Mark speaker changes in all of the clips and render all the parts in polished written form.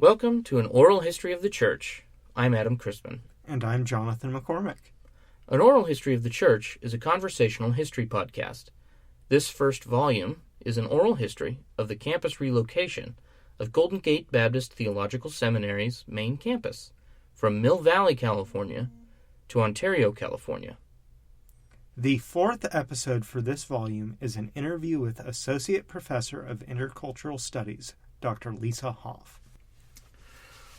Speaker 1: Welcome to an oral history of the Church. I'm Adam Christman.
Speaker 2: And I'm Jonathan McCormick.
Speaker 1: An oral history of the Church is a conversational history podcast. This first volume is an oral history of the campus relocation of Golden Gate Baptist Theological Seminary's main campus from Mill Valley, California to Ontario, California.
Speaker 2: The fourth episode for this volume is an interview with Associate Professor of Intercultural Studies, Dr. Lisa Hoff.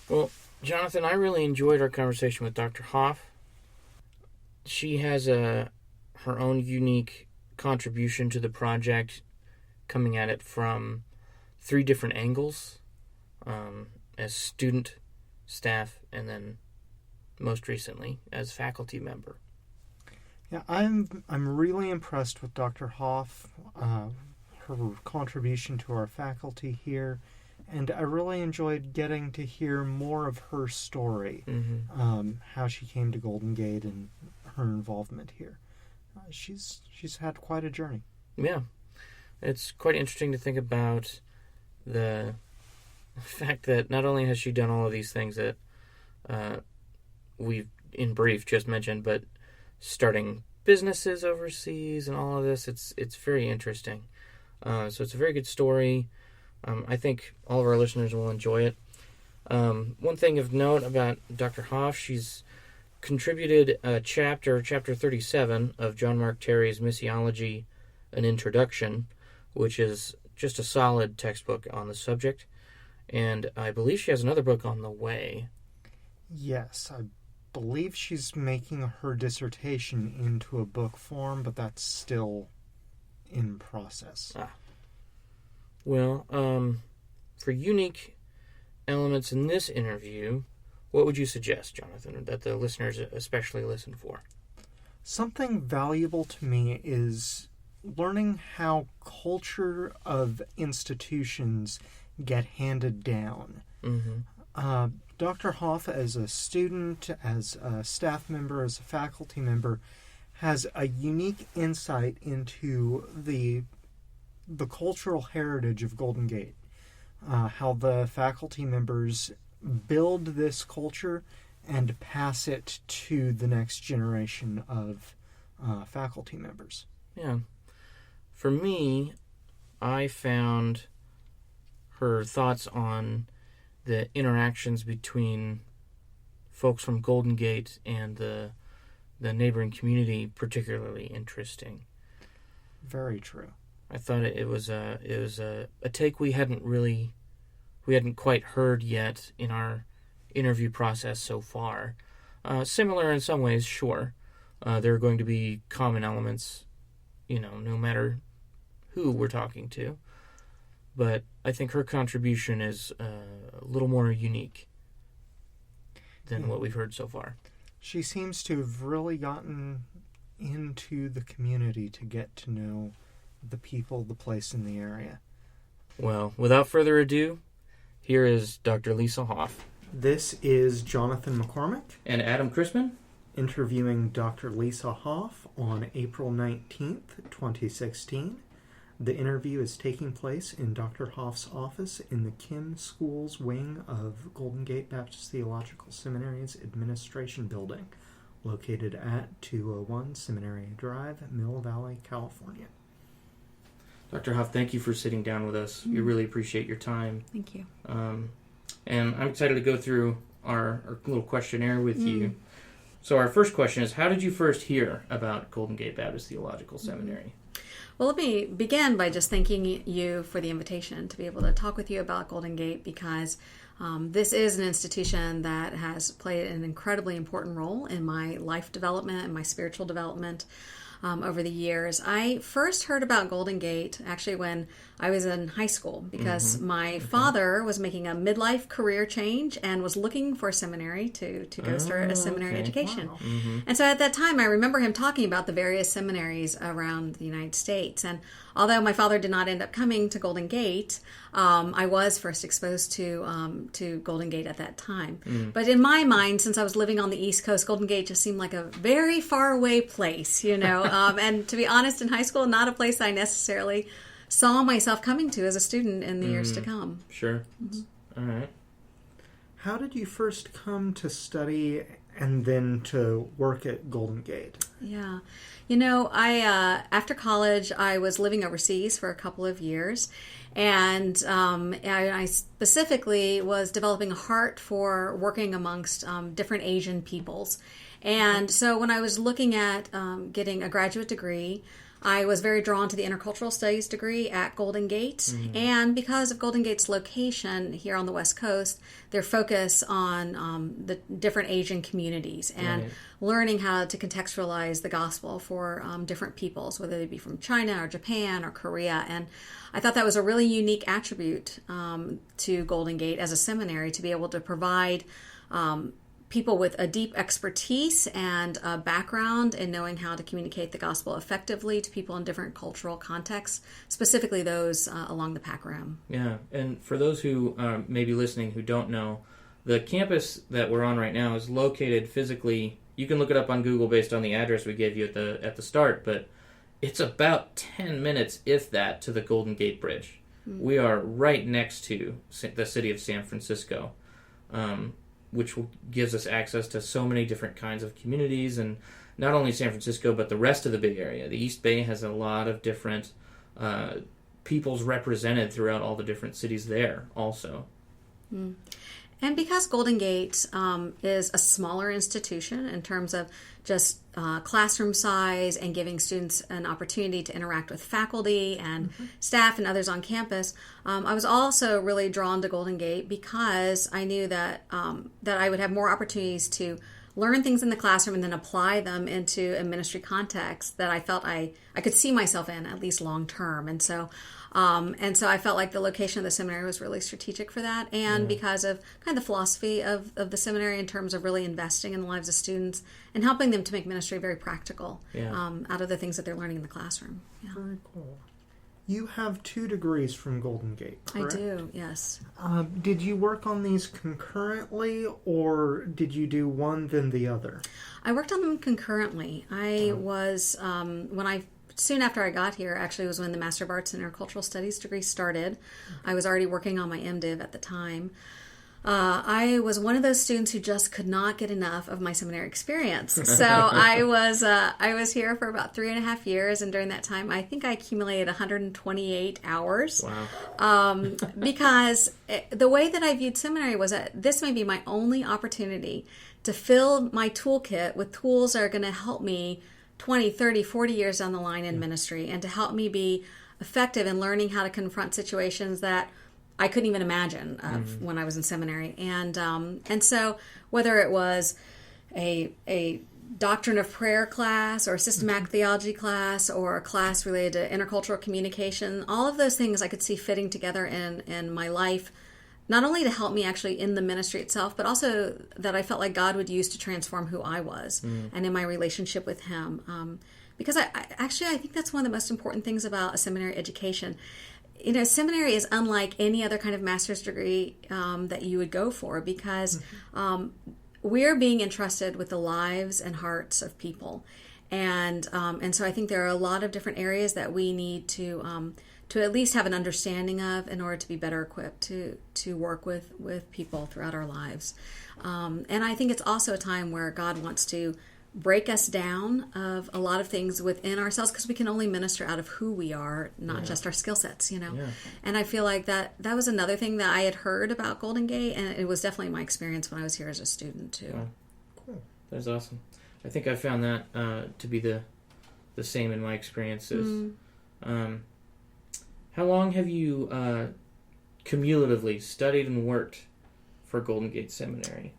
Speaker 1: Well, Jonathan, I really enjoyed our conversation with Dr. Hoff. She has her own unique contribution to the project, coming at it from three different angles, as student, staff, and then most recently as faculty member.
Speaker 2: Yeah, I'm really impressed with Dr. Hoff, her contribution to our faculty here, and I really enjoyed getting to hear more of her story, how she came to Golden Gate and her involvement here. She's had quite a journey.
Speaker 1: Yeah, it's quite interesting to think about the fact that not only has she done all of these things that we've in brief just mentioned, but starting businesses overseas and all of this, it's very interesting. So it's a very good story. I think all of our listeners will enjoy it. One thing of note about Dr. Hoff, she's contributed a chapter 37 of John Mark Terry's Missiology, An Introduction, which is just a solid textbook on the subject. And I believe she has another book on the way.
Speaker 2: Yes, I believe she's making her dissertation into a book form, but that's still in process.
Speaker 1: Well, for unique elements in this interview, what would you suggest, Jonathan, that the listeners especially listen for?
Speaker 2: Something valuable to me is learning how culture of institutions get handed down. Dr. Hoff, as a student, as a staff member, as a faculty member, has a unique insight into the cultural heritage of Golden Gate, how the faculty members build this culture and pass it to the next generation of faculty members.
Speaker 1: Yeah. For me, I found her thoughts on the interactions between folks from Golden Gate and the neighboring community particularly interesting.
Speaker 2: Very true.
Speaker 1: I thought it was a take we hadn't quite heard yet in our interview process so far. Similar in some ways, sure. There are going to be common elements, no matter who we're talking to. But I think her contribution is a little more unique than what we've heard so far.
Speaker 2: She seems to have really gotten into the community to get to know the people, the place, in the area.
Speaker 1: Well, without further ado, here is Dr. Lisa Hoff.
Speaker 2: This is Jonathan McCormick
Speaker 1: And Adam Christman
Speaker 2: interviewing Dr. Lisa Hoff on April 19th, 2016. The interview is taking place in Dr. Hoff's office in the Kim Schools wing of Golden Gate Baptist Theological Seminary's Administration Building, located at 201 Seminary Drive, Mill Valley, California.
Speaker 1: Dr. Hoff, thank you for sitting down with us. We really appreciate your time.
Speaker 3: Thank you.
Speaker 1: And I'm excited to go through our little questionnaire with you. So our first question is, how did you first hear about Golden Gate Baptist Theological Seminary?
Speaker 3: Well, let me begin by just thanking you for the invitation to be able to talk with you about Golden Gate, because this is an institution that has played an incredibly important role in my life development and my spiritual development over the years. I first heard about Golden Gate actually when I was in high school, because my father was making a midlife career change and was looking for a seminary to go start a seminary education.
Speaker 2: Wow.
Speaker 3: And so at that time, I remember him talking about the various seminaries around the United States. And although my father did not end up coming to Golden Gate, I was first exposed to Golden Gate at that time. But in my mind, since I was living on the East Coast, Golden Gate just seemed like a very far away place, and to be honest, in high school, not a place I necessarily saw myself coming to as a student in the years to come.
Speaker 1: Sure. All right.
Speaker 2: How did you first come to study and then to work at Golden Gate?
Speaker 3: Yeah. I after college, I was living overseas for a couple of years, and I specifically was developing a heart for working amongst different Asian peoples. And so when I was looking at getting a graduate degree, I was very drawn to the Intercultural Studies degree at Golden Gate. Mm-hmm. And because of Golden Gate's location here on the West Coast, their focus on the different Asian communities and learning how to contextualize the gospel for different peoples, whether they be from China or Japan or Korea. And I thought that was a really unique attribute to Golden Gate as a seminary, to be able to provide people with a deep expertise and a background in knowing how to communicate the gospel effectively to people in different cultural contexts, specifically those along the Pac Rim.
Speaker 1: Yeah, and for those who may be listening who don't know, the campus that we're on right now is located physically. You can look it up on Google based on the address we gave you at the start, but it's about 10 minutes, if that, to the Golden Gate Bridge. Mm-hmm. We are right next to the city of San Francisco. Which gives us access to so many different kinds of communities, and not only San Francisco, but the rest of the Bay Area. The East Bay has a lot of different peoples represented throughout all the different cities there also.
Speaker 3: Mm. And because Golden Gate is a smaller institution in terms of just classroom size and giving students an opportunity to interact with faculty and staff and others on campus, I was also really drawn to Golden Gate because I knew that I would have more opportunities to learn things in the classroom and then apply them into a ministry context that I felt I could see myself in, at least long term. And so I felt like the location of the seminary was really strategic for that, and because of kind of the philosophy of the seminary in terms of really investing in the lives of students and helping them to make ministry very practical out of the things that they're learning in the classroom. Yeah.
Speaker 2: Very cool. You have 2 degrees from Golden Gate, correct?
Speaker 3: I do, yes.
Speaker 2: Did you work on these concurrently, or did you do one then the other?
Speaker 3: I worked on them concurrently. I was, soon after I got here, actually was when the Master of Arts in Intercultural Studies degree started. I was already working on my MDiv at the time. I was one of those students who just could not get enough of my seminary experience. So I was here for about 3.5 years, and during that time, I think I accumulated 128 hours.
Speaker 1: Wow!
Speaker 3: Because the way that I viewed seminary was that this may be my only opportunity to fill my toolkit with tools that are going to help me 20, 30, 40 years down the line in ministry, and to help me be effective in learning how to confront situations that I couldn't even imagine of when I was in seminary. And so whether it was a doctrine of prayer class or a systematic theology class or a class related to intercultural communication, all of those things I could see fitting together in my life, not only to help me actually in the ministry itself, but also that I felt like God would use to transform who I was and in my relationship with Him. Because I think that's one of the most important things about a seminary education. Seminary is unlike any other kind of master's degree that you would go for, because we're being entrusted with the lives and hearts of people. And so I think there are a lot of different areas that we need to at least have an understanding of in order to be better equipped to work with people throughout our lives. And I think it's also a time where God wants to break us down of a lot of things within ourselves, because we can only minister out of who we are, not just our skill sets, Yeah. And I feel like that was another thing that I had heard about Golden Gate, and it was definitely my experience when I was here as a student too.
Speaker 1: Yeah. Cool. That's awesome. I think I found that to be the same in my experiences. How long have you cumulatively studied and worked for Golden Gate Seminary?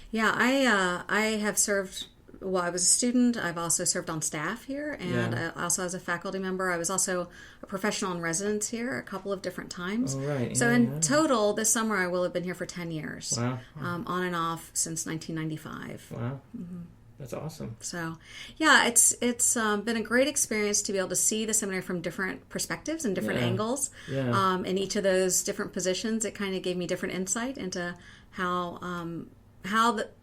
Speaker 3: Yeah, I have served. Well, I was a student. I've also served on staff here, and also as a faculty member. I was also a professional in residence here a couple of different times.
Speaker 1: Oh, right.
Speaker 3: So in total, this summer, I will have been here for 10 years.
Speaker 1: Wow.
Speaker 3: On and off since 1995.
Speaker 1: Wow. Mm-hmm. That's awesome.
Speaker 3: So, yeah, it's been a great experience to be able to see the seminary from different perspectives and different angles.
Speaker 1: Yeah.
Speaker 3: In each of those different positions, it kind of gave me different insight into how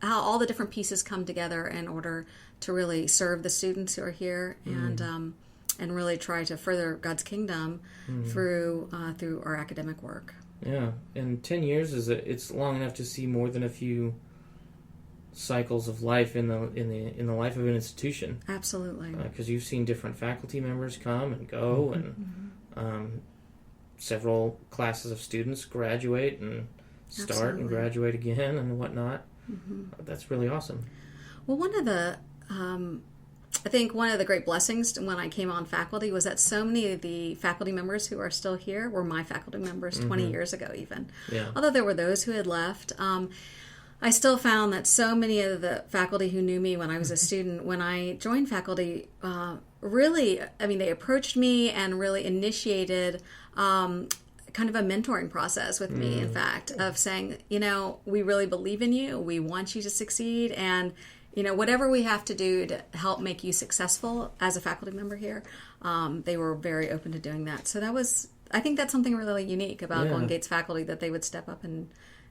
Speaker 3: all the different pieces come together in order to really serve the students who are here and really try to further God's kingdom through our academic work.
Speaker 1: Yeah, and 10 years it's long enough to see more than a few cycles of life in the life of an institution.
Speaker 3: Absolutely.
Speaker 1: Because you've seen different faculty members come and go, and several classes of students graduate and start and graduate again and whatnot. That's really awesome.
Speaker 3: Well, I think one of the great blessings when I came on faculty was that so many of the faculty members who are still here were my faculty members 20 years ago even.
Speaker 1: Yeah.
Speaker 3: Although there were those who had left, I still found that so many of the faculty who knew me when I was a student, when I joined faculty, they approached me and really initiated kind of a mentoring process with me, in fact, of saying, we really believe in you, we want you to succeed, and whatever we have to do to help make you successful as a faculty member here, they were very open to doing that. So I think that's something really unique about Golden Gate's faculty, that they would step up and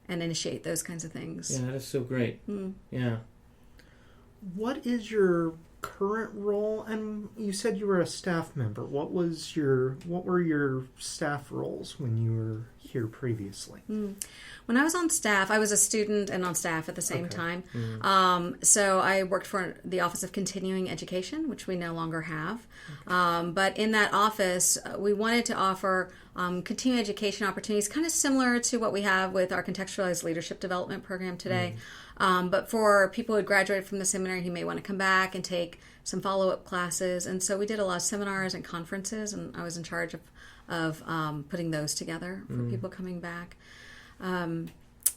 Speaker 3: initiate those kinds of things.
Speaker 1: Yeah, that is so great. Yeah.
Speaker 2: What is your current role? And you said you were a staff member. What were your staff roles when you were here previously?
Speaker 3: When I was on staff, I was a student and on staff at the same time. So I worked for the Office of Continuing Education, which we no longer have. But in that office, we wanted to offer continuing education opportunities, kind of similar to what we have with our contextualized leadership development program today. But for people who had graduated from the seminary, who may want to come back and take some follow-up classes. And so we did a lot of seminars and conferences, and I was in charge of putting those together for people coming back.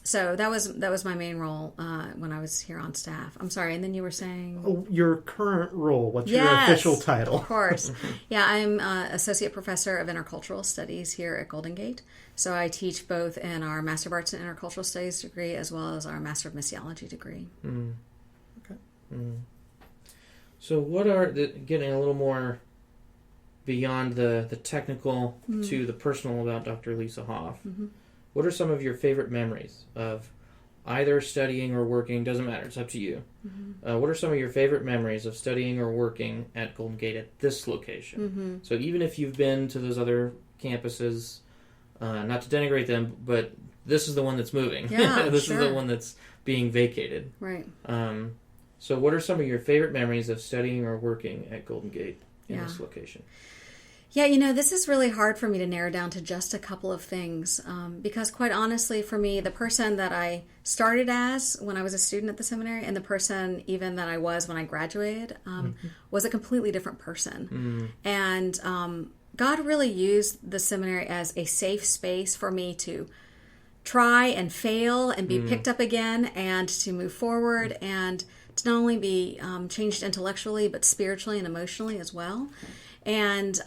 Speaker 3: So that was my main role when I was here on staff. I'm sorry, and then you were saying...
Speaker 2: Oh, your current role. What's your official title?
Speaker 3: Of course. Yeah, I'm Associate Professor of Intercultural Studies here at Golden Gate. So I teach both in our Master of Arts in Intercultural Studies degree as well as our Master of Missiology degree.
Speaker 2: Okay.
Speaker 1: So what are, getting a little more beyond the technical to the personal about Dr. Lisa Hoff, what are some of your favorite memories of either studying or working? Doesn't matter, it's up to you. What are some of your favorite memories of studying or working at Golden Gate at this location? So even if you've been to those other campuses, not to denigrate them, but this is the one that's moving.
Speaker 3: Yeah,
Speaker 1: this is the one that's being vacated.
Speaker 3: Right.
Speaker 1: So what are some of your favorite memories of studying or working at Golden Gate in this location?
Speaker 3: Yeah, this is really hard for me to narrow down to just a couple of things because quite honestly for me, the person that I started as when I was a student at the seminary and the person even that I was when I graduated was a completely different person. And God really used the seminary as a safe space for me to try and fail and be picked up again and to move forward and to not only be changed intellectually but spiritually and emotionally as well. And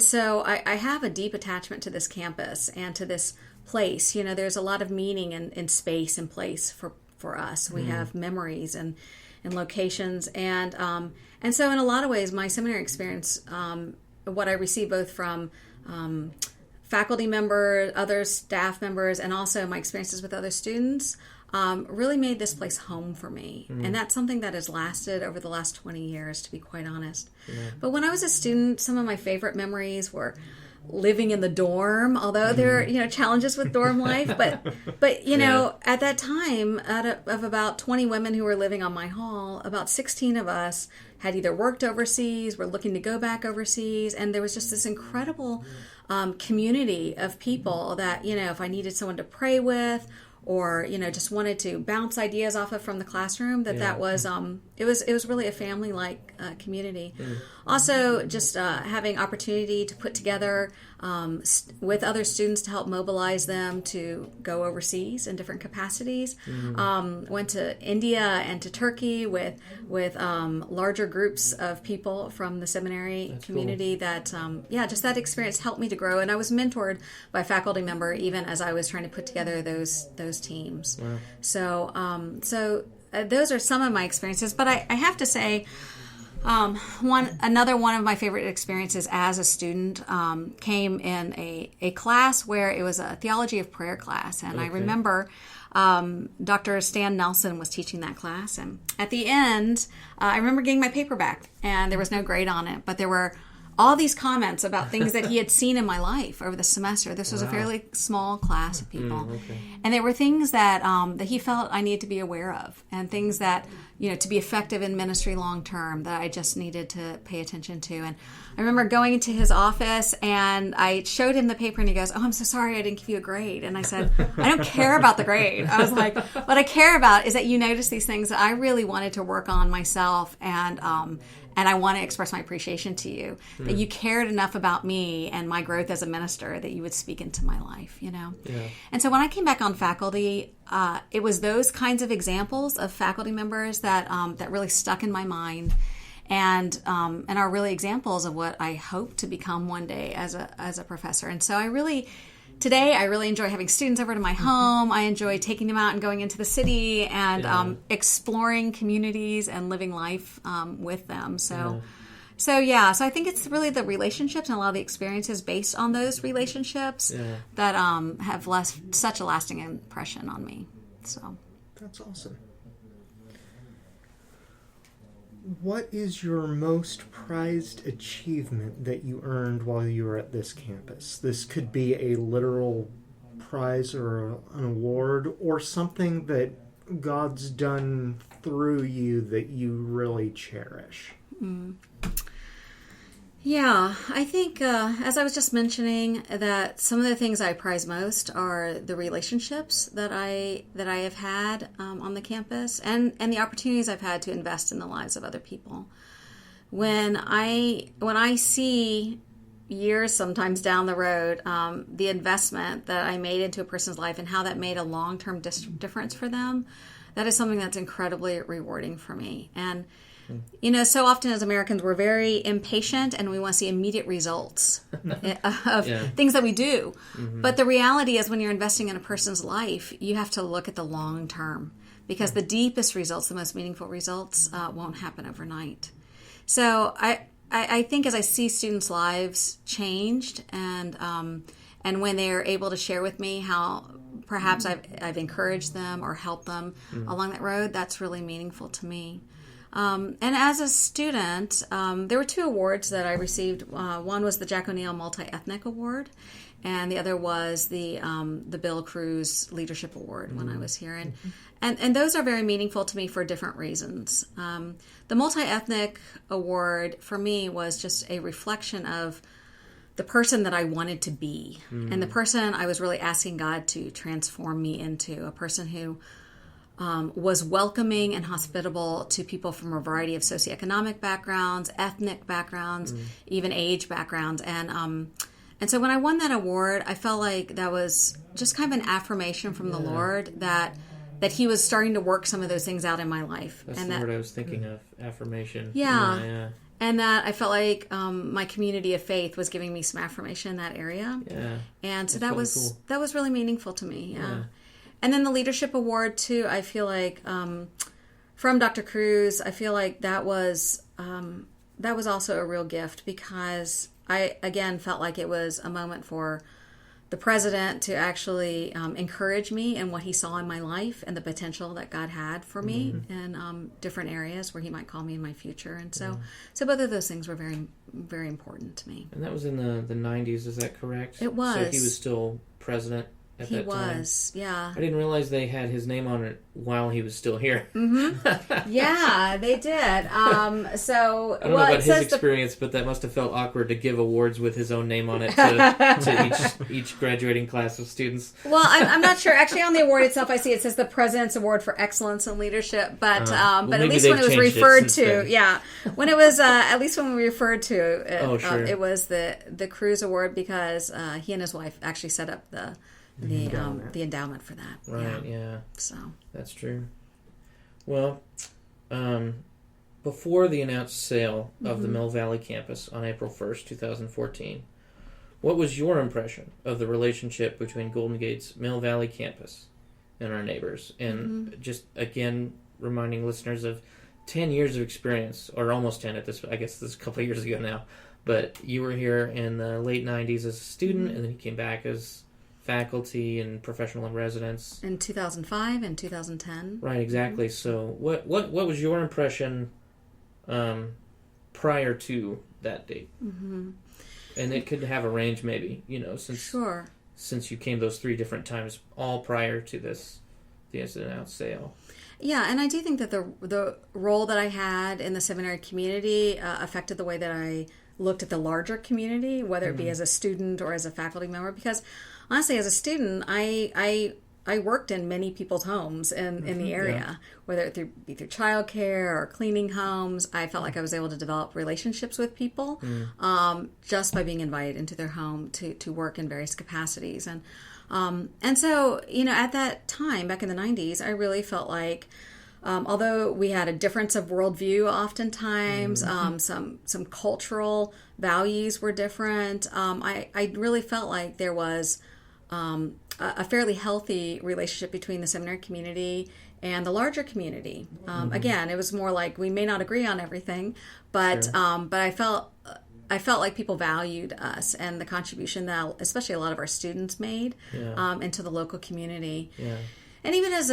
Speaker 3: so I have a deep attachment to this campus and to this place. There's a lot of meaning in space and place for us. We have memories and locations. And so in a lot of ways, my seminary experience, what I receive both from faculty members, other staff members, and also my experiences with other students, really made this place home for me. And that's something that has lasted over the last 20 years, to be quite honest. But when I was a student, some of my favorite memories were living in the dorm, although there are challenges with dorm life. But at that time, of about 20 women who were living on my hall, about 16 of us had either worked overseas, were looking to go back overseas, and there was just this incredible community of people that, if I needed someone to pray with or just wanted to bounce ideas off of from the classroom, that was it was really a family-like community. Also, just having opportunity to put together with other students to help mobilize them to go overseas in different capacities. Went to India and to Turkey with larger groups of people from the seminary community. Cool. That just that experience helped me to grow, and I was mentored by a faculty member even as I was trying to put together those teams. Wow. So those are some of my experiences, but I have to say, another one of my favorite experiences as a student came in a class where it was a theology of prayer class, and I remember Dr. Stan Nelson was teaching that class, and at the end I remember getting my paper back, and there was no grade on it, but there were all these comments about things that he had seen in my life over the semester. This was a fairly small class of people. And there were things that that he felt I needed to be aware of, and things that, to be effective in ministry long term, that I just needed to pay attention to. And I remember going into his office, and I showed him the paper, and he goes, "Oh, I'm so sorry I didn't give you a grade." And I said, "I don't care about the grade." I was like, "What I care about is that you notice these things that I really wanted to work on myself, and I want to express my appreciation to you, that you cared enough about me and my growth as a minister that you would speak into my life, Yeah. And so when I came back on faculty, it was those kinds of examples of faculty members that really stuck in my mind, and are really examples of what I hope to become one day as a professor. And so today, I really enjoy having students over to my home. I enjoy taking them out and going into the city and exploring communities and living life with them. So I think it's really the relationships and a lot of the experiences based on those relationships that have left such a lasting impression on me. So
Speaker 2: that's awesome. What is your most prized achievement that you earned while you were at this campus? This could be a literal prize or an award, or something that God's done through you that you really cherish.
Speaker 3: Yeah, I think, as I was just mentioning, that some of the things I prize most are the relationships that I have had on the campus, and the opportunities I've had to invest in the lives of other people. When I see years sometimes down the road, the investment that I made into a person's life and how that made a long-term difference for them, that is something that's incredibly rewarding for me. And so often as Americans, we're very impatient and we want to see immediate results of things that we do. But the reality is, when you're investing in a person's life, you have to look at the long term, because the deepest results, the most meaningful results, won't happen overnight. So I think as I see students' lives changed, and when they're able to share with me how perhaps I've encouraged them or helped them along that road, that's really meaningful to me. And as a student, there were 2 awards that I received. One was the Jack O'Neill Multi-Ethnic Award, and the other was the Bill Cruz Leadership Award when I was here. And those are very meaningful to me for different reasons. The Multi-Ethnic Award for me was just a reflection of the person that I wanted to be, and the person I was really asking God to transform me into, a person who was welcoming and hospitable to people from a variety of socioeconomic backgrounds, ethnic backgrounds, even age backgrounds. And so when I won that award, I felt like that was just kind of an affirmation from the Lord that he was starting to work some of those things out in my life.
Speaker 1: That's
Speaker 3: and
Speaker 1: the word I was thinking of, affirmation.
Speaker 3: Yeah. And that I felt like my community of faith was giving me some affirmation in that area. Yeah. And so that was really meaningful to me. Yeah. And then the Leadership Award, too, I feel like, from Dr. Cruz, I feel like that was also a real gift, because I, again, felt like it was a moment for the president to actually encourage me in what he saw in my life and the potential that God had for me in different areas where he might call me in my future. And so both of those things were very, very important to me.
Speaker 1: And that was in the 90s, is that correct?
Speaker 3: It was.
Speaker 1: So he was still president at that time?
Speaker 3: He was, yeah.
Speaker 1: I didn't realize they had his name on it while he was still here.
Speaker 3: Yeah, they did. So
Speaker 1: I don't know about his experience, but that must have felt awkward to give awards with his own name on it to each graduating class of students.
Speaker 3: Well, I'm not sure. Actually, on the award itself, I see it says the President's Award for Excellence in Leadership, but at least when it was referred to, when it was at least when we referred to it, it was the Cruz Award, because he and his wife actually set up the endowment for that.
Speaker 1: Right, yeah.
Speaker 3: So
Speaker 1: that's true. Well, before the announced sale of the Mill Valley campus on April 1st, 2014, what was your impression of the relationship between Golden Gate's Mill Valley campus and our neighbors? And just, again, reminding listeners of 10 years of experience, or almost 10 at this, I guess this is a couple of years ago now, but you were here in the late 90s as a student, and then you came back as faculty and professional in residence
Speaker 3: in 2005 and 2010.
Speaker 1: Right, exactly. So what was your impression prior to that date.
Speaker 3: Mm-hmm.
Speaker 1: And it could have a range maybe, since you came those 3 different times, all prior to the in-and-out sale.
Speaker 3: Yeah, and I do think that the role that I had in the seminary community affected the way that I looked at the larger community, whether it be as a student or as a faculty member. Because honestly, as a student, I worked in many people's homes in the area, whether it be through childcare or cleaning homes. I felt like I was able to develop relationships with people just by being invited into their home to work in various capacities. And so, at that time, back in the 90s, I really felt like, although we had a difference of worldview oftentimes, some cultural values were different, I really felt like there was a fairly healthy relationship between the seminary community and the larger community. Again, it was more like we may not agree on everything, but I felt like people valued us and the contribution that especially a lot of our students made into the local community. Yeah. And even as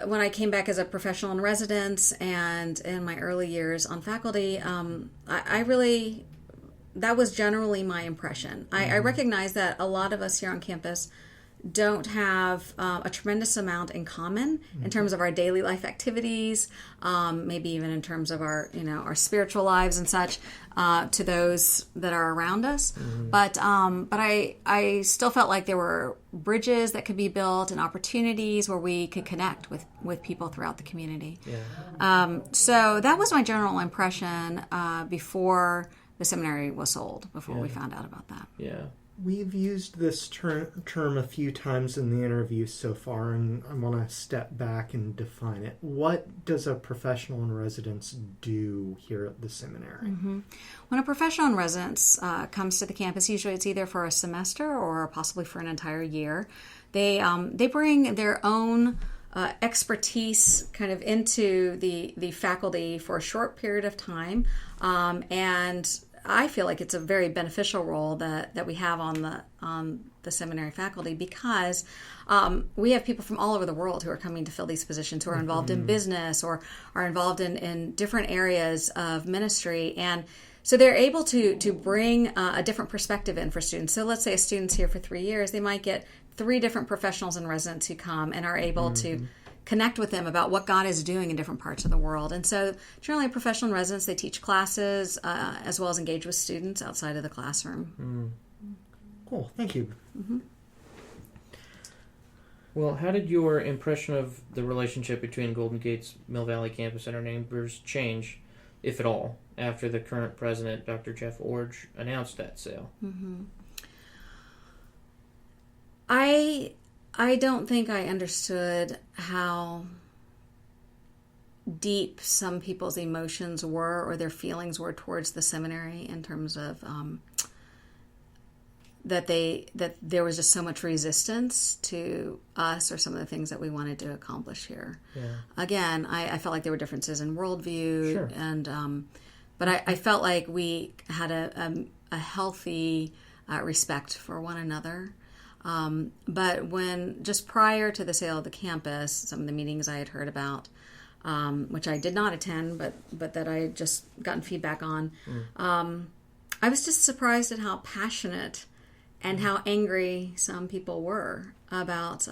Speaker 3: when I came back as a professional in residence and in my early years on faculty, I really, that was generally my impression. I recognize that a lot of us here on campus don't have a tremendous amount in common in terms of our daily life activities, maybe even in terms of our spiritual lives and such, to those that are around us. But I still felt like there were bridges that could be built and opportunities where we could connect with people throughout the community. So that was my general impression before the seminary was sold, before we found out about that.
Speaker 1: Yeah.
Speaker 2: We've used this term a few times in the interview so far, and I want to step back and define it. What does a professional in residence do here at the seminary?
Speaker 3: When a professional in residence comes to the campus, usually it's either for a semester or possibly for an entire year. They bring their own expertise kind of into the faculty for a short period of time, and I feel like it's a very beneficial role that we have on the seminary faculty, because we have people from all over the world who are coming to fill these positions, who are involved in business or are involved in different areas of ministry. And so they're able to bring a different perspective in for students. So let's say a student's here for 3 years, they might get 3 different professionals in residence who come and are able to connect with them about what God is doing in different parts of the world. And so generally a professional in residence, they teach classes as well as engage with students outside of the classroom.
Speaker 2: Cool, thank you.
Speaker 1: Well, how did your impression of the relationship between Golden Gate's Mill Valley campus and our neighbors change, if at all, after the current president, Dr. Jeff Orge, announced that sale?
Speaker 3: I don't think I understood how deep some people's emotions were or their feelings were towards the seminary, in terms of that there was just so much resistance to us or some of the things that we wanted to accomplish here. Again, I felt like there were differences in worldview, and but I felt like we had a healthy respect for one another. But when, just prior to the sale of the campus, some of the meetings I had heard about, which I did not attend, but that I had just gotten feedback on, I was just surprised at how passionate and how angry some people were about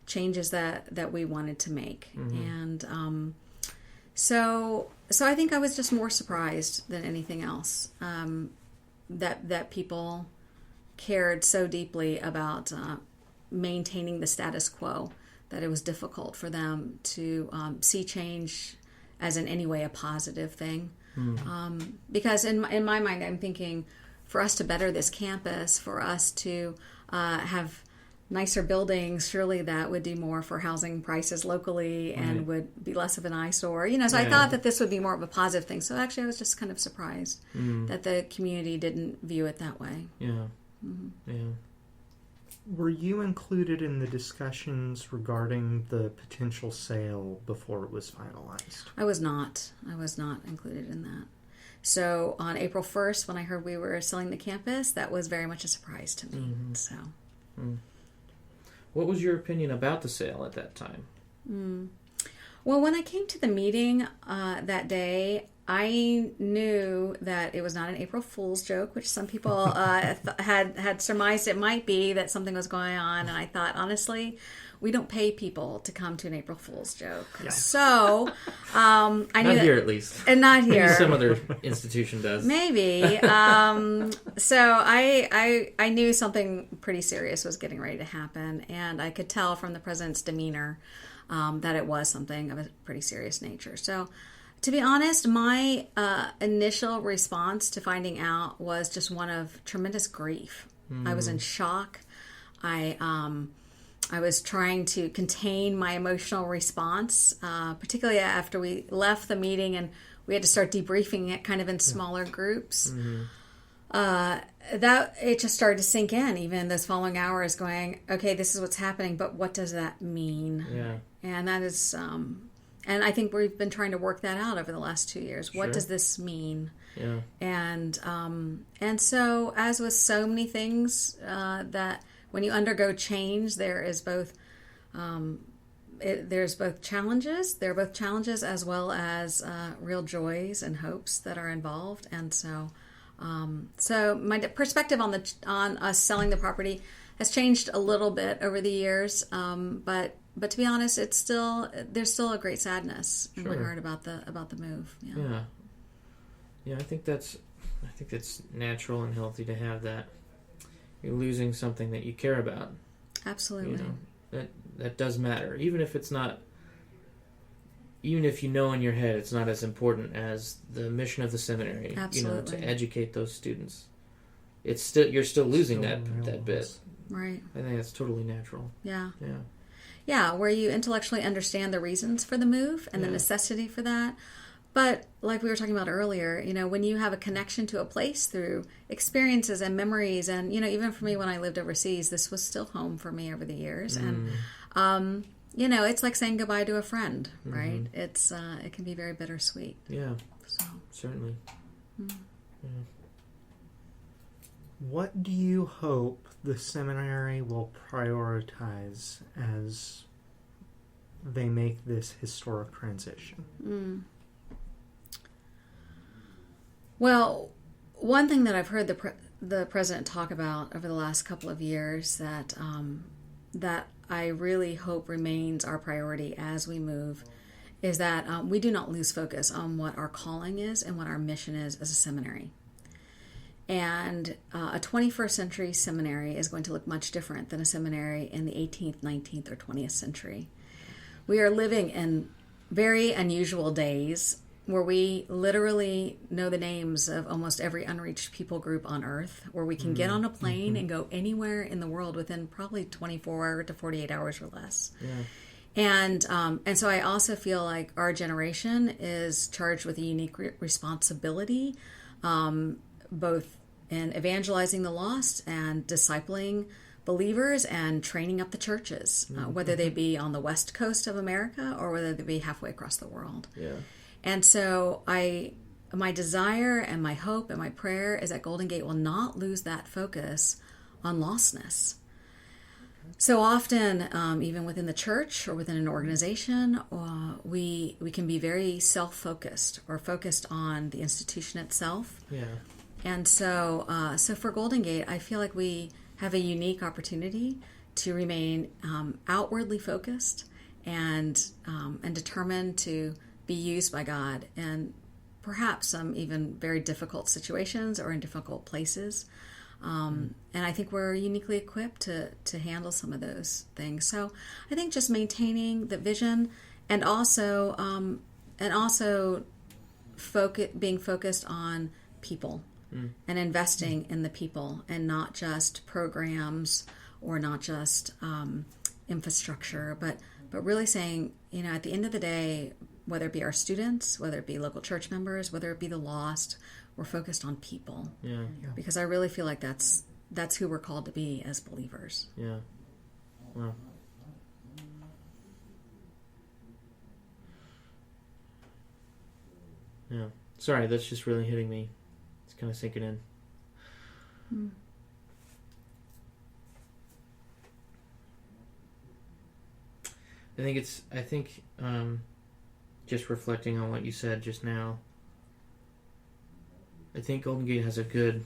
Speaker 3: changes that we wanted to make. And so I think I was just more surprised than anything else, that people cared so deeply about maintaining the status quo, that it was difficult for them to see change as in any way a positive thing. Because in my mind, I'm thinking, for us to better this campus, for us to have nicer buildings, surely that would do more for housing prices locally and would be less of an eyesore. So I thought that this would be more of a positive thing. So actually I was just kind of surprised that the community didn't view it that way.
Speaker 2: Were you included in the discussions regarding the potential sale before it was finalized?
Speaker 3: I was not included in that. So on April 1st, when I heard we were selling the campus, that was very much a surprise to me.
Speaker 1: What was your opinion about the sale at that time?
Speaker 3: Well, when I came to the meeting that day, I knew that it was not an April Fool's joke, which some people had surmised it might be, that something was going on. And I thought, honestly, we don't pay people to come to an April Fool's joke. Yeah. So I knew
Speaker 1: not
Speaker 3: that,
Speaker 1: here at least,
Speaker 3: and not here.
Speaker 1: Maybe some other institution does.
Speaker 3: Maybe. So I knew something pretty serious was getting ready to happen, and I could tell from the president's demeanor that it was something of a pretty serious nature. So, to be honest, my initial response to finding out was just one of tremendous grief. I was in shock. I was trying to contain my emotional response, particularly after we left the meeting and we had to start debriefing it kind of in smaller groups. That it just started to sink in, even those following hours, going, okay, this is what's happening, but what does that mean?
Speaker 1: Yeah.
Speaker 3: And that is, and I think we've been trying to work that out over the last 2 years. What does this mean?
Speaker 1: Yeah.
Speaker 3: And so, as with so many things, that when you undergo change, there is both, there's both challenges. There are both challenges as well as real joys and hopes that are involved. And so, so my perspective on us selling the property has changed a little bit over the years. But to be honest, there's still a great sadness in my heart about the move. Yeah.
Speaker 1: Yeah. I think that's natural and healthy to have that. You're losing something that you care about.
Speaker 3: Absolutely.
Speaker 1: That does matter, even if it's not. Even if you know in your head it's not as important as the mission of the seminary.
Speaker 3: Absolutely.
Speaker 1: To educate those students. You're still losing that bit.
Speaker 3: Right.
Speaker 1: I think that's totally natural.
Speaker 3: Yeah.
Speaker 1: Yeah.
Speaker 3: Yeah, where you intellectually understand the reasons for the move and the necessity for that. But like we were talking about earlier, when you have a connection to a place through experiences and memories, and, even for me when I lived overseas, this was still home for me over the years. And, it's like saying goodbye to a friend, right? It's it can be very bittersweet.
Speaker 1: Yeah,
Speaker 3: so.
Speaker 1: Certainly.
Speaker 3: Mm.
Speaker 1: Yeah.
Speaker 2: What do you hope the seminary will prioritize as they make this historic transition?
Speaker 3: Well, one thing that I've heard the president talk about over the last couple of years that I really hope remains our priority as we move is that we do not lose focus on what our calling is and what our mission is as a seminary. And a 21st century seminary is going to look much different than a seminary in the 18th, 19th, or 20th century. We are living in very unusual days where we literally know the names of almost every unreached people group on earth, where we can get on a plane and go anywhere in the world within probably 24 to 48 hours or less.
Speaker 1: Yeah.
Speaker 3: And so I also feel like our generation is charged with a unique responsibility, both in evangelizing the lost and discipling believers and training up the churches, whether they be on the west coast of America or whether they be halfway across the world.
Speaker 1: Yeah.
Speaker 3: And so my desire and my hope and my prayer is that Golden Gate will not lose that focus on lostness. So often, even within the church or within an organization, we can be very self-focused or focused on the institution itself.
Speaker 1: Yeah.
Speaker 3: And so for Golden Gate, I feel like we have a unique opportunity to remain outwardly focused and determined to be used by God in perhaps some even very difficult situations or in difficult places. And I think we're uniquely equipped to handle some of those things. So I think just maintaining the vision and also being focused on people and investing in the people and not just programs or not just infrastructure, but really saying, at the end of the day, whether it be our students, whether it be local church members, whether it be the lost, we're focused on people.
Speaker 1: Yeah.
Speaker 3: Because I really feel like that's who we're called to be as believers.
Speaker 1: Yeah. Wow. Yeah. Sorry, that's just really hitting me. It's kind of sinking in. I think just reflecting on what you said just now, I think Golden Gate has a good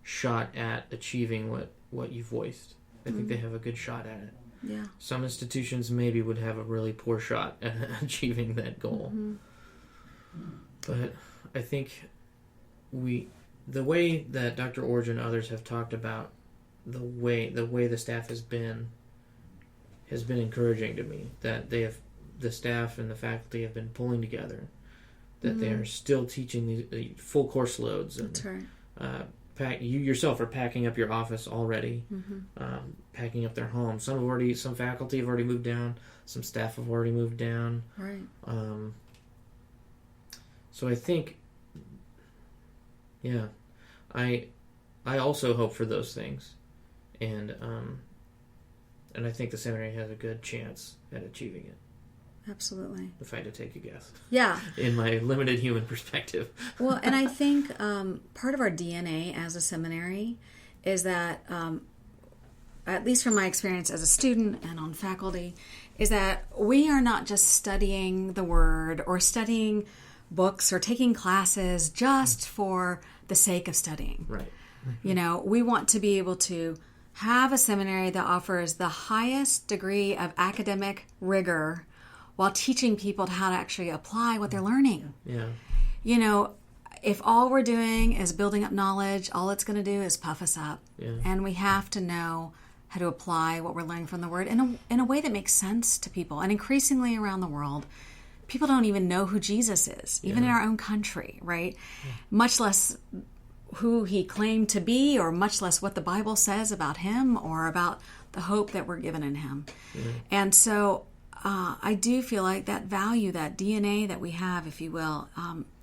Speaker 1: shot at achieving what you voiced. I think they have a good shot at it.
Speaker 3: Yeah.
Speaker 1: Some institutions maybe would have a really poor shot at achieving that goal. But I think the way that Dr. Origin and others have talked about the way the staff has been encouraging to me. That the staff and the faculty have been pulling together. That they are still teaching the full course loads. And,
Speaker 3: that's right.
Speaker 1: You yourself are packing up your office already, packing up their home. Some faculty have already moved down. Some staff have already moved down.
Speaker 3: Right.
Speaker 1: So I think, yeah, I also hope for those things, and I think the seminary has a good chance at achieving it.
Speaker 3: Absolutely.
Speaker 1: If I had to take a guess.
Speaker 3: Yeah.
Speaker 1: In my limited human perspective.
Speaker 3: Well, and I think part of our DNA as a seminary is that, at least from my experience as a student and on faculty, is that we are not just studying the Word or studying books or taking classes just for the sake of studying.
Speaker 1: Right.
Speaker 3: You know, we want to be able to have a seminary that offers the highest degree of academic rigor while teaching people how to actually apply what they're learning.
Speaker 1: Yeah.
Speaker 3: You know, if all we're doing is building up knowledge, all it's going to do is puff us up.
Speaker 1: Yeah.
Speaker 3: And we have to know how to apply what we're learning from the Word in a way that makes sense to people. And increasingly around the world, people don't even know who Jesus is, even in our own country, right? Yeah. Much less who he claimed to be, or much less what the Bible says about him or about the hope that we're given in him. Yeah. And so I do feel like that value, that DNA that we have, if you will,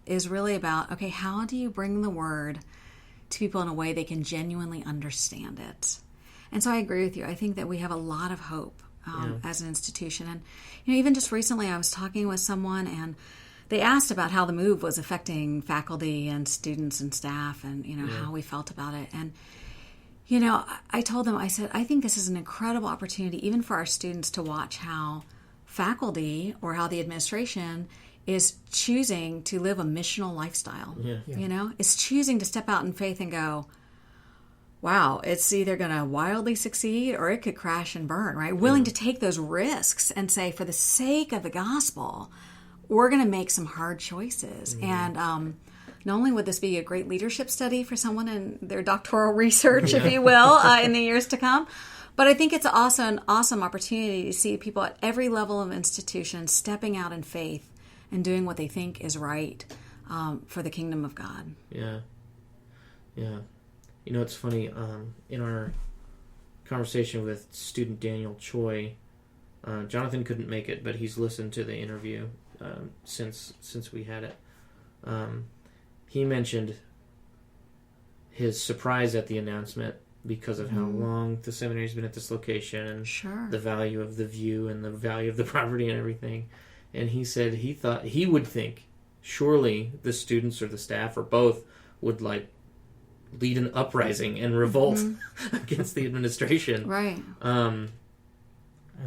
Speaker 3: is really about, okay, how do you bring the Word to people in a way they can genuinely understand it? And so I agree with you. I think that we have a lot of hope as an institution. And, you know, even just recently I was talking with someone and they asked about how the move was affecting faculty and students and staff and, you know, how we felt about it. And, you know, I told them, I said, I think this is an incredible opportunity even for our students to watch how faculty or how the administration is choosing to live a missional lifestyle. You know, it's choosing to step out in faith and go, wow, it's either going to wildly succeed or it could crash and burn, right? Willing to take those risks and say, for the sake of the gospel, we're going to make some hard choices. And not only would this be a great leadership study for someone in their doctoral research, if you will, in the years to come, but I think it's also an awesome opportunity to see people at every level of institution stepping out in faith and doing what they think is right for the kingdom of God.
Speaker 1: Yeah. Yeah. You know, it's funny, in our conversation with student Daniel Choi, Jonathan couldn't make it, but he's listened to the interview since we had it. He mentioned his surprise at the announcement because of how long the seminary's been at this location and the value of the view and the value of the property and everything. And he said he would think surely the students or the staff or both would lead an uprising and revolt against the administration.
Speaker 3: Right.
Speaker 2: And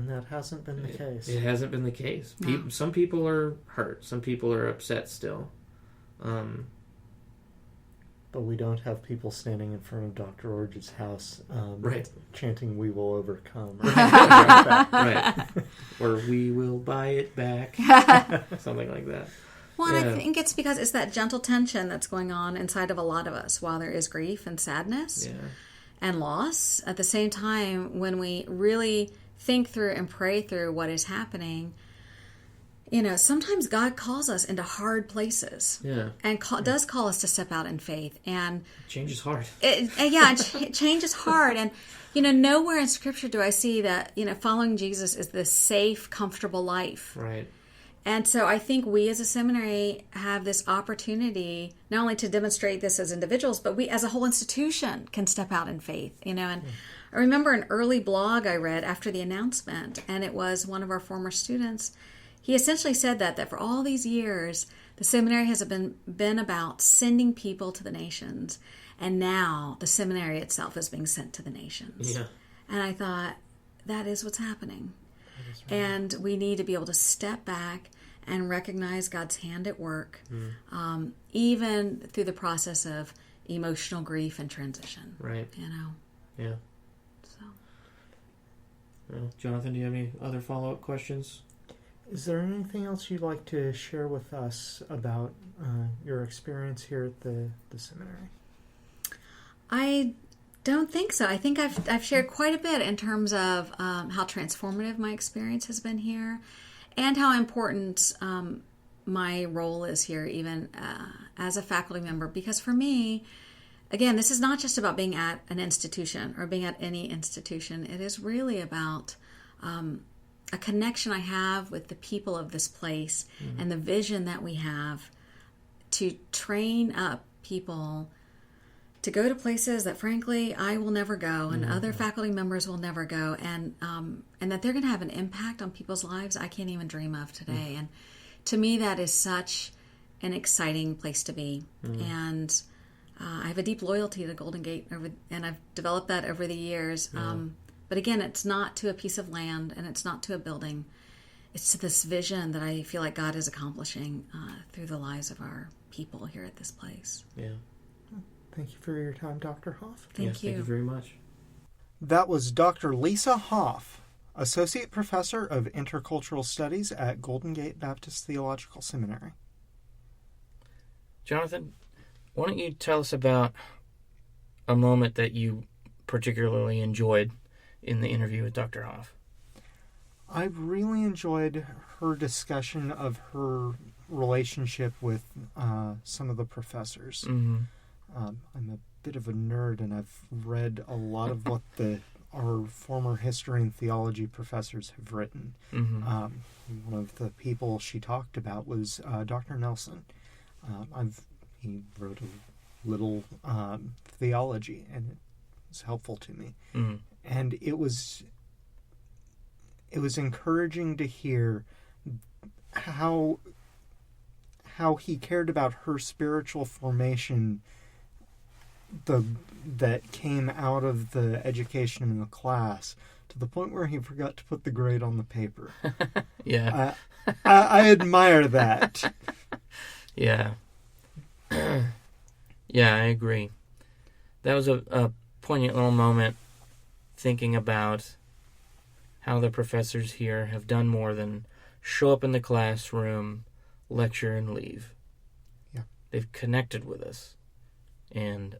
Speaker 2: that hasn't been the case.
Speaker 1: It hasn't been the case. No. Some people are hurt. Some people are upset still.
Speaker 2: But we don't have people standing in front of Dr. Orge's house chanting, "We will overcome."
Speaker 1: Right. Or "We will buy it back." Something like that.
Speaker 3: Well, and I think it's because it's that gentle tension that's going on inside of a lot of us while there is grief and sadness and loss. At the same time, when we really think through and pray through what is happening, you know, sometimes God calls us into hard places. Yeah. And does call us to step out in faith. And
Speaker 1: change is hard.
Speaker 3: Change is hard. And, you know, nowhere in Scripture do I see that, you know, following Jesus is the safe, comfortable life.
Speaker 1: Right.
Speaker 3: And so I think we as a seminary have this opportunity not only to demonstrate this as individuals, but we as a whole institution can step out in faith, you know. And I remember an early blog I read after the announcement, and it was one of our former students. He essentially said that for all these years, the seminary has been about sending people to the nations, and now the seminary itself is being sent to the nations. Yeah. And I thought, that is what's happening. Right. And we need to be able to step back and recognize God's hand at work, even through the process of emotional grief and transition.
Speaker 1: Right. Yeah.
Speaker 3: So.
Speaker 1: Well, Jonathan, do you have any other follow-up questions?
Speaker 2: Is there anything else you'd like to share with us about your experience here at the seminary?
Speaker 3: I don't think so. I think I've shared quite a bit in terms of how transformative my experience has been here, and how important my role is here, even as a faculty member. Because for me, again, this is not just about being at an institution or being at any institution. It is really about a connection I have with the people of this place, and the vision that we have to train up people to go to places that, frankly, I will never go, and other faculty members will never go, and that they're going to have an impact on people's lives I can't even dream of today. And to me, that is such an exciting place to be. And I have a deep loyalty to Golden Gate, and I've developed that over the years. But again, it's not to a piece of land, and it's not to a building. It's to this vision that I feel like God is accomplishing through the lives of our people here at this place.
Speaker 1: Yeah.
Speaker 2: Thank you for your time, Dr. Hoff.
Speaker 3: Thank you.
Speaker 1: Thank you very much.
Speaker 2: That was Dr. Lisa Hoff, Associate Professor of Intercultural Studies at Golden Gate Baptist Theological Seminary.
Speaker 1: Jonathan, why don't you tell us about a moment that you particularly enjoyed in the interview with Dr. Hoff?
Speaker 2: I really enjoyed her discussion of her relationship with some of the professors. I'm a bit of a nerd, and I've read a lot of what our former history and theology professors have written. One of the people she talked about was Dr. Nelson. He wrote a little theology, and it was helpful to me. And it was encouraging to hear how he cared about her spiritual formation that came out of the education in the class, to the point where he forgot to put the grade on the paper.
Speaker 1: Yeah.
Speaker 2: I admire that.
Speaker 1: Yeah. Yeah, I agree. That was a poignant little moment, thinking about how the professors here have done more than show up in the classroom, lecture, and leave.
Speaker 2: Yeah.
Speaker 1: They've connected with us. And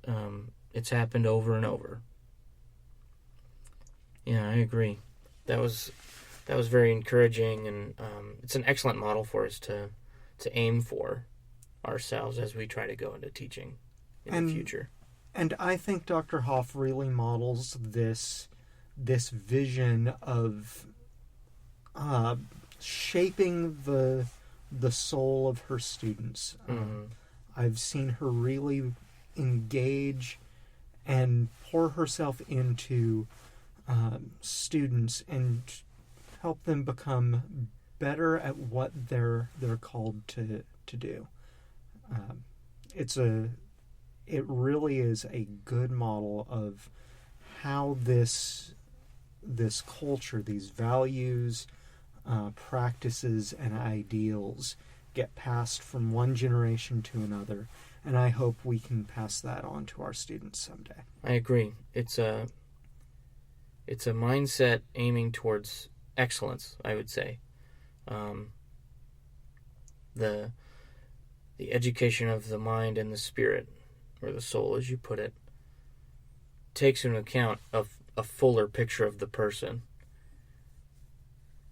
Speaker 1: it's happened over and over. Yeah, I agree. That was very encouraging, and it's an excellent model for us to aim for ourselves as we try to go into teaching in the future.
Speaker 2: And I think Dr. Hoff really models this vision of shaping the soul of her students. I've seen her really engage and pour herself into students and help them become better at what they're called to do. It really is a good model of how this culture, these values, practices, and ideals get passed from one generation to another. And I hope we can pass that on to our students someday.
Speaker 1: I agree. It's a mindset aiming towards excellence, I would say. The education of the mind and the spirit, or the soul, as you put it, takes into account a fuller picture of the person.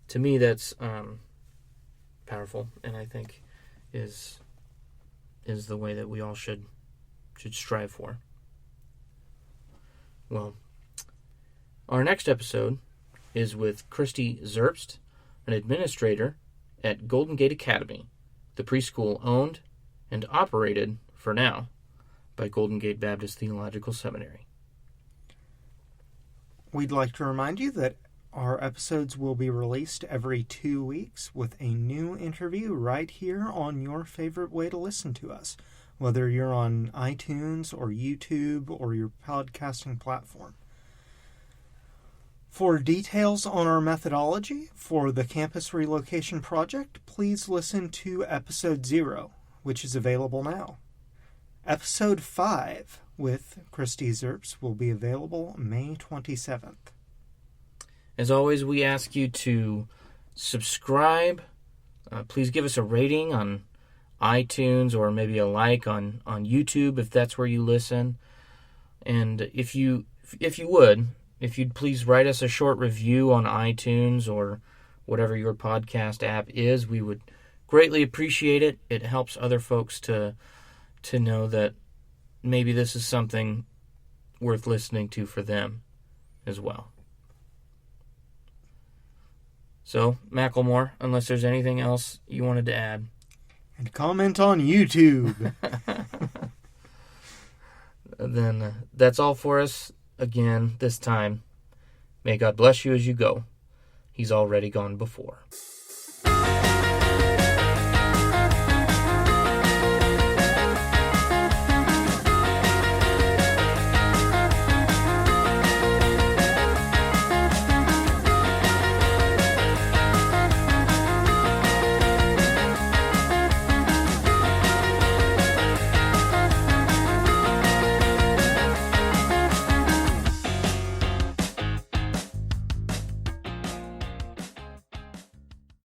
Speaker 1: To me, that's powerful, and I think is the way that we all should strive for. Well, our next episode is with Christy Zerbst, an administrator at Golden Gate Academy, the preschool owned and operated, for now, by Golden Gate Baptist Theological Seminary.
Speaker 2: We'd like to remind you that our episodes will be released every 2 weeks with a new interview right here on your favorite way to listen to us, whether you're on iTunes or YouTube or your podcasting platform. For details on our methodology for the campus relocation project, please listen to Episode 0, which is available now. Episode 5 with Christy Zerps will be available May 27th.
Speaker 1: As always, we ask you to subscribe. Please give us a rating on iTunes or maybe a like on YouTube if that's where you listen. And if you'd please write us a short review on iTunes or whatever your podcast app is, we would greatly appreciate it. It helps other folks to know that maybe this is something worth listening to for them as well. So, Macklemore, unless there's anything else you wanted to add.
Speaker 2: And comment on YouTube.
Speaker 1: Then that's all for us again this time. May God bless you as you go. He's already gone before.